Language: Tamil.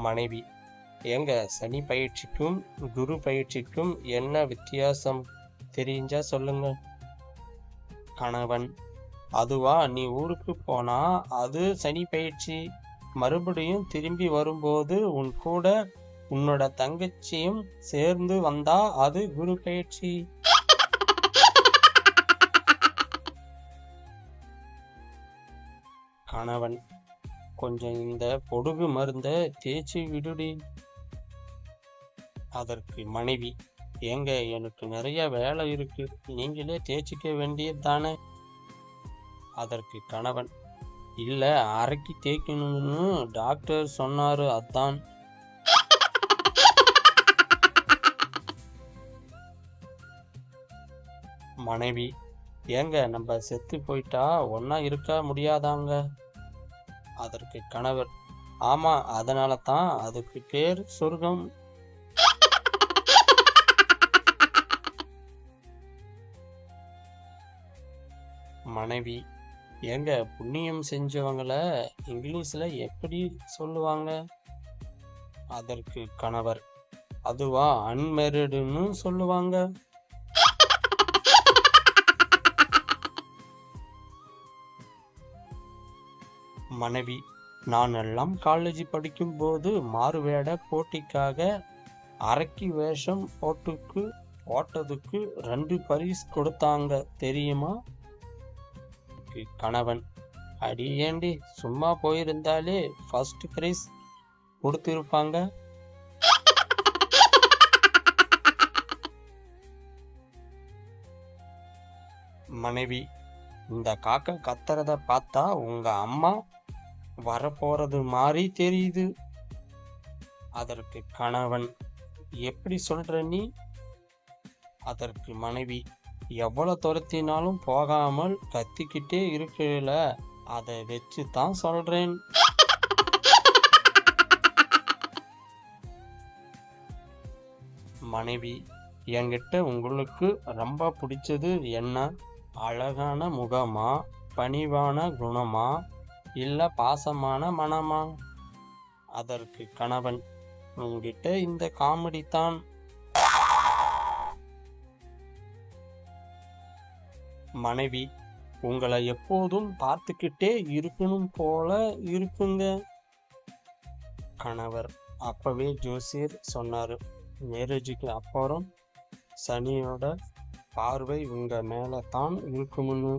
மனைவி: ஏங்க, சனி பயிற்சிக்கும் குரு பயிற்சிக்கும் என்ன வித்தியாசம் தெரிஞ்சா சொல்லுங்க. கணவன்: அதுவா, நீ ஊருக்கு போனா அது சனி பயிற்சி, மறுபடியும் திரும்பி வரும்போது உன் கூட உன்னோட தங்கச்சியும் சேர்ந்து வந்தா அது குரு பயிற்சி. கணவன்: கொஞ்சம் இந்த பொடுகு மருந்த தேய்ச்சி விடுடி. அதற்கு மனைவி: ஏங்க, எனக்கு நிறைய வேலை இருக்கு, நீங்களே தேய்ச்சிக்க வேண்டியது தானே. அதற்கு கணவன்: இல்ல, அரைக்கி தேய்க்கணும்னு டாக்டர் சொன்னாரு, அதான். மனைவி: ஏங்க, நம்ம செத்து போயிட்டா ஒன்னா இருக்க முடியாதாங்க. அதற்கு கணவர்: ஆமா, அதனால தான் அதுக்கு பேர் சொர்க்கம். மனைவி: ஏங்க, புண்ணியம் செஞ்சவங்கள இங்கிலீஷ்ல எப்படி சொல்லுவாங்க. அதற்கு கணவர்: அதுவா, அன்மேரிடுன்னு சொல்லுவாங்க. மனைவி: நான் எல்லாம் காலேஜ் படிக்கும் போது மாறுவேட போட்டிக்காக அரைக்கி வேஷம் போட்டதுக்கு 2 பரிசு கொடுத்தாங்க தெரியுமா. கணவன்: அடி ஏண்டி, சும்மா போயிருந்தாலே ஃபர்ஸ்ட் பிரைஸ் கொடுத்திருப்பாங்க. மனைவி: இந்த காக்கா கத்துறத பார்த்தா உங்க அம்மா வரப்போறது மாதிரி தெரியுது. அதற்கு கணவன்: எப்படி சொல்ற நீ. அதற்கு மனைவி: எவ்வளவு துரத்தினாலும் போகாமல் கத்திக்கிட்டே இருக்கல, அதை வச்சு தான் சொல்றேன். மனைவி: என்கிட்ட உங்களுக்கு ரொம்ப பிடிச்சது என்ன? அழகான முகமா, பணிவான குணமா, இல்ல பாசமான மனமா. அதற்கு கணவன்: உன்கிட்ட இந்த காமெடி தான். மனைவி: உங்களை எப்போதும் பார்த்துக்கிட்டே இருக்கணும் போல இருக்குங்க. கணவர்: அப்பவே ஜோசியர் சொன்னாரு, மேரேஜுக்கு அப்புறம் சனியோட பார்வை உங்க மேல தான் இருக்கும்னு.